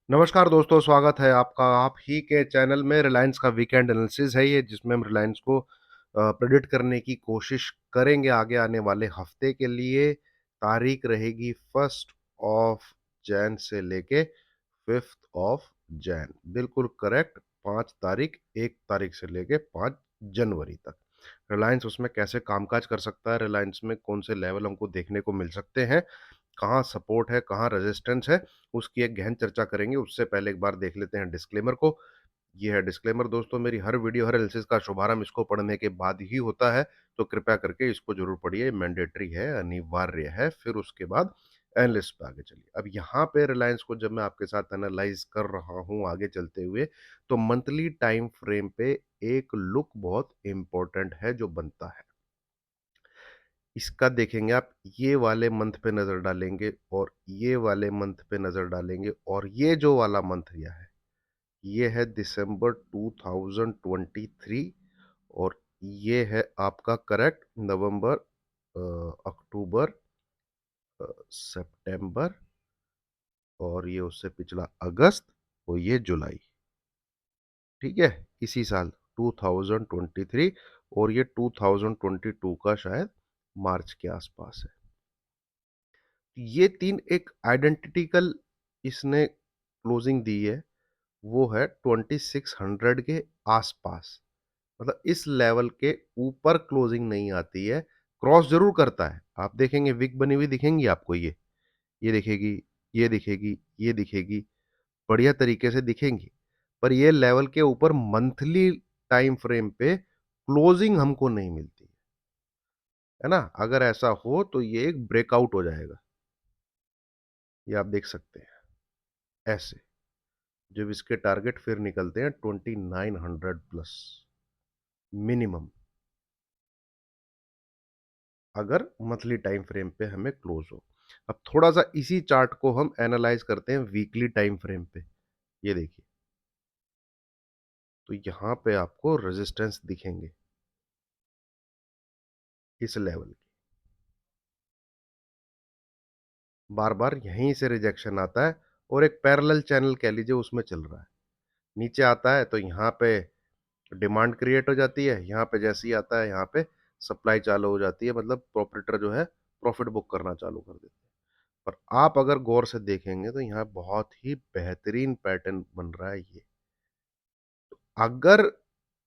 नमस्कार दोस्तों, स्वागत है आपका आप ही के चैनल में। रिलायंस का वीकेंड एनालिसिस है ये, जिसमें हम रिलायंस को प्रेडिक्ट करने की कोशिश करेंगे आगे आने वाले हफ्ते के लिए। तारीख रहेगी 1 ऑफ जैन से लेके 5 ऑफ जैन, बिल्कुल करेक्ट। 5 तारीख, 1 तारीख से लेके 5 जनवरी तक रिलायंस उसमें कैसे कामकाज कर सकता है, रिलायंस में कौन से लेवल हमको देखने को मिल सकते हैं, कहाँ सपोर्ट है, कहाँ रेजिस्टेंस है, उसकी एक गहन चर्चा करेंगे। उससे पहले एक बार देख लेते हैं डिस्क्लेमर को। ये है डिस्क्लेमर दोस्तों, मेरी हर वीडियो, हर एनालिसिस का शुभारंभ इसको पढ़ने के बाद ही होता है, तो कृपया करके इसको जरूर पढ़िए। मैंडेटरी है, अनिवार्य है। फिर उसके बाद एनालिस्ट पे आगे चलिए। अब यहाँ पे रिलायंस को जब मैं आपके साथ एनालाइज कर रहा हूँ आगे चलते हुए, तो मंथली टाइम फ्रेम पे एक लुक बहुत इंपॉर्टेंट है जो बनता है। इसका देखेंगे आप, ये वाले मंथ पे नज़र डालेंगे और ये वाले मंथ पे नज़र डालेंगे, और ये जो वाला मंथ यह है, ये है दिसंबर 2023, और ये है आपका करेक्ट नवंबर, अक्टूबर, सितंबर, और ये उससे पिछला अगस्त, और ये जुलाई। ठीक है, इसी साल 2023, और ये 2022 का शायद मार्च के आसपास है। ये तीन एक आइडेंटिटिकल इसने क्लोजिंग दी है, वो है 2600 के आसपास। मतलब इस लेवल के ऊपर क्लोजिंग नहीं आती है। क्रॉस जरूर करता है, आप देखेंगे विक बनी हुई दिखेंगी आपको, ये दिखेगी, ये दिखेगी, ये दिखेगी, बढ़िया तरीके से दिखेंगी। पर ये लेवल के ऊपर मंथली टाइम फ्रेम पे क्लोजिंग हमको नहीं मिलती है ना। अगर ऐसा हो तो ये एक ब्रेकआउट हो जाएगा, ये आप देख सकते हैं ऐसे। जब इसके टारगेट फिर निकलते हैं 2900 प्लस मिनिमम, अगर मंथली टाइम फ्रेम पे हमें क्लोज हो। अब थोड़ा सा इसी चार्ट को हम एनालाइज करते हैं वीकली टाइम फ्रेम पे। ये देखिए, तो यहां पे आपको रेजिस्टेंस दिखेंगे इस लेवल की। बार बार यहीं से रिजेक्शन आता है, और एक पैरेलल चैनल कह लीजिए उसमें चल रहा है। नीचे आता है तो यहाँ पे डिमांड क्रिएट हो जाती है, यहाँ पे जैसे ही आता है यहाँ पे सप्लाई चालू हो जाती है, मतलब प्रॉपरेटर जो है प्रॉफिट बुक करना चालू कर देते हैं। पर आप अगर गौर से देखेंगे तो यहाँ बहुत ही बेहतरीन पैटर्न बन रहा है ये। अगर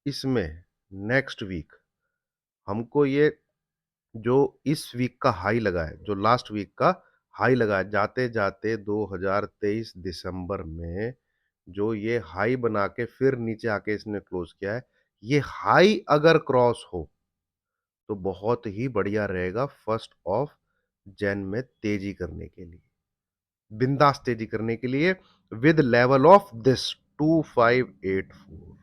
इसमें नेक्स्ट वीक हमको ये जो इस वीक का हाई लगा है, जो लास्ट वीक का हाई लगा है, जाते जाते 2023 दिसंबर में जो ये हाई बना के फिर नीचे आके इसने क्लोज किया है, ये हाई अगर क्रॉस हो तो बहुत ही बढ़िया रहेगा 1 ऑफ जैन में तेजी करने के लिए, बिंदास तेजी करने के लिए, विद लेवल ऑफ दिस 2584।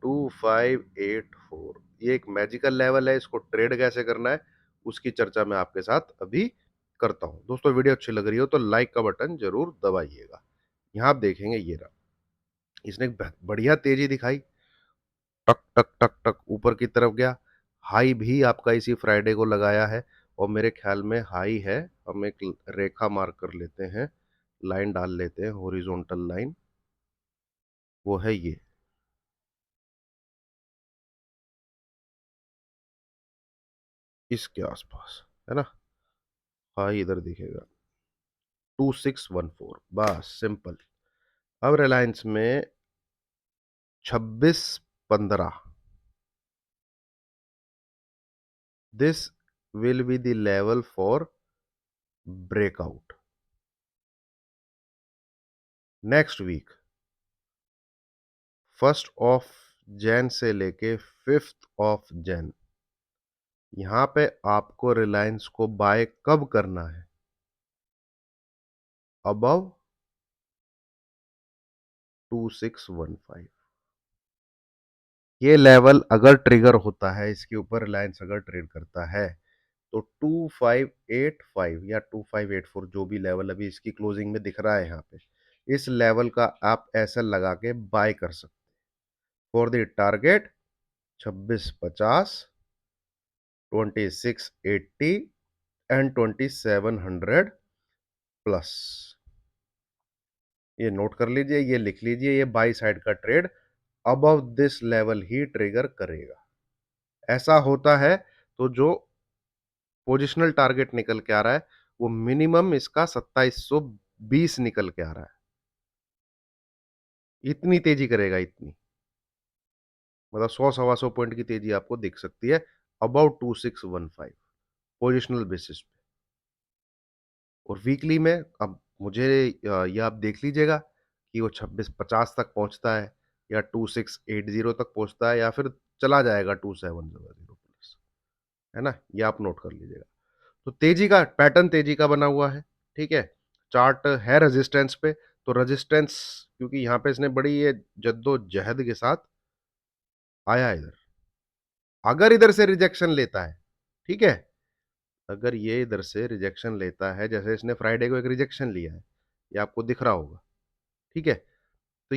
2584 ये एक मैजिकल लेवल है। इसको ट्रेड कैसे करना है उसकी चर्चा मैं आपके साथ अभी करता हूं। दोस्तों, वीडियो अच्छी लग रही हो तो लाइक का बटन जरूर दबाइएगा। यहां आप देखेंगे ये रहा, इसने एक बढ़िया तेजी दिखाई, टक टक टक टक ऊपर की तरफ गया। हाई भी आपका इसी फ्राइडे को लगाया है, और मेरे ख्याल में हाई है। हम एक रेखा मार्क कर लेते हैं, लाइन डाल लेते हैं, हॉरिजॉन्टल लाइन, वो है ये। इसके आसपास है ना, हाई इधर दिखेगा 2614, बस सिंपल। अब रिलायंस में 2615, this will be the level for breakout next week. 1 of जैन से लेके 5 ऑफ जैन, यहां पे आपको रिलायंस को बाय कब करना है? अबव 2615। ये लेवल अगर ट्रिगर होता है, इसके ऊपर रिलायंस अगर ट्रेड करता है, तो 2585 या 2584 जो भी लेवल अभी इसकी क्लोजिंग में दिख रहा है यहाँ पे, इस लेवल का आप ऐसा लगा के बाय कर सकते for the target 2650, 2680 and 2700 plus. ये नोट कर लीजिए, ये लिख लीजिए, ये बाई साइड का trade above this level he trigger करेगा। ऐसा होता है तो जो पोजिशनल टारगेट निकल के आ रहा है, वो मिनिमम इसका 2720 निकल के आ रहा है। इतनी तेजी करेगा, इतनी। मतलब 100 सवा 100 पॉइंट की तेजी आपको दिख सकती है अबाउट 2615 पोजिशनल बेसिस पे। और वीकली में अब मुझे ये आप देख लीजिएगा कि वो 2650 तक पहुंचता है या 2680 तक पहुंचता है या फिर चला जाएगा 2700 प्लस, है ना? ये आप नोट कर लीजिएगा। तो तेजी का पैटर्न तेजी का बना हुआ है, ठीक है? चार्ट है रेजिस्टेंस पे, तो रेजिस्टेंस क्योंकि यहाँ पे इसने बड़ी ये जद्दोजहद के साथ आया इधर। अगर इधर से रिजेक्शन लेता है, ठीक है? अगर ये इधर से रिजेक्शन लेता है, जैसे इसने फ्राइडे को एक रिजेक्शन लिया है, ये आपको दिख रहा होगा, ठीक है? तो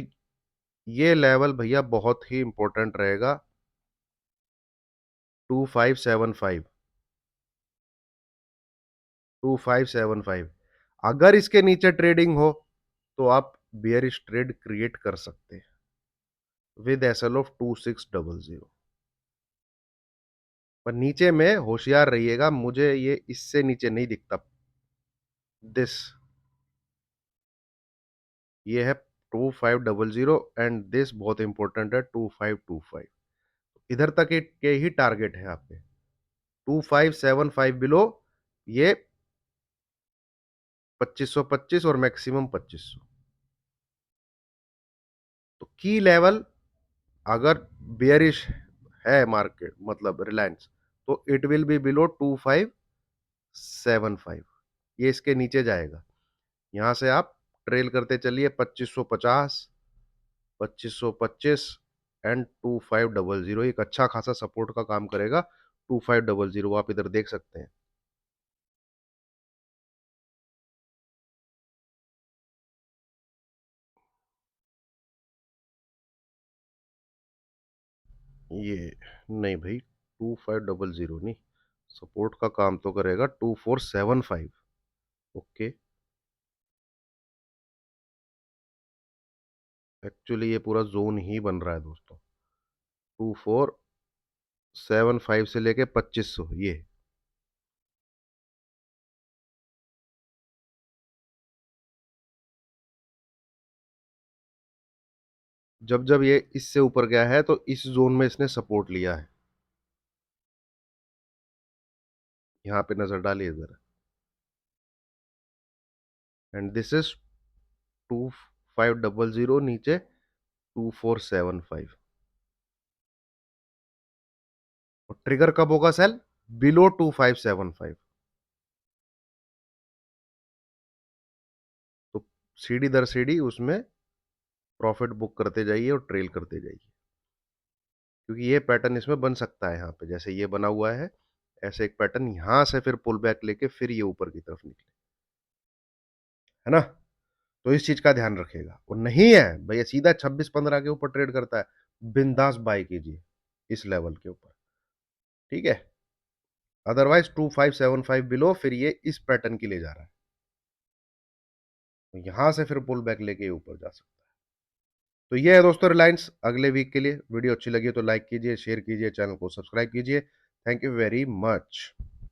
ये लेवल भैया बहुत ही इंपॉर्टेंट रहेगा 2575 2575। अगर इसके नीचे ट्रेडिंग हो तो आप बियरिश ट्रेड क्रिएट कर सकते हैं विद एसएल ऑफ 2600। पर नीचे में होशियार रहिएगा, मुझे ये इससे नीचे नहीं दिखता। दिस ये है 2500 एंड दिस बहुत इंपॉर्टेंट है 2525। इधर तक के ही टारगेट है आप पे। 2575 बिलो ये 2525 और मैक्सिमम 2500। तो की लेवल अगर बेयरिश है मार्केट मतलब रिलायंस, तो इट विल बी बिलो 2575। ये इसके नीचे जाएगा। यहां से आप ट्रेल करते चलिए 2550, 2525 एंड 2500। एक अच्छा खासा सपोर्ट का काम करेगा 2500, आप इधर देख सकते हैं। ये नहीं भाई, 2500 नहीं, सपोर्ट का काम तो करेगा 2475। ओके, एक्चुअली ये पूरा जोन ही बन रहा है दोस्तों, 2475 से लेके 2500 ये। जब जब ये इससे ऊपर गया है तो इस जोन में इसने सपोर्ट लिया है। यहाँ पे नजर डालिए जरा, एंड दिस इज 2500, नीचे 2475। और ट्रिगर कब होगा सेल? बिलो 2575। तो सीढ़ी दर सीढ़ी उसमें प्रॉफिट बुक करते जाइए और ट्रेल करते जाइए, क्योंकि ये पैटर्न इसमें बन सकता है। यहाँ पे जैसे ये बना हुआ है, ऐसे एक पैटर्न यहां से फिर पुल बैक लेके फिर ये ऊपर की तरफ निकले, है ना? तो इस चीज का ध्यान रखिएगा। वो नहीं है भैया सीधा 26-15 के ऊपर ट्रेड करता है, बिंदास बाय कीजिए इस लेवल के ऊपर, ठीक है? अदरवाइज 2575 बिलो फिर ये इस पैटर्न की ले जा रहा है, तो यहां से फिर पुल बैक लेके ऊपर जा सकता है। तो ये है दोस्तों रिलायंस अगले वीक के लिए। वीडियो अच्छी लगी तो लाइक कीजिए, शेयर कीजिए, चैनल को सब्सक्राइब कीजिए। Thank you very much.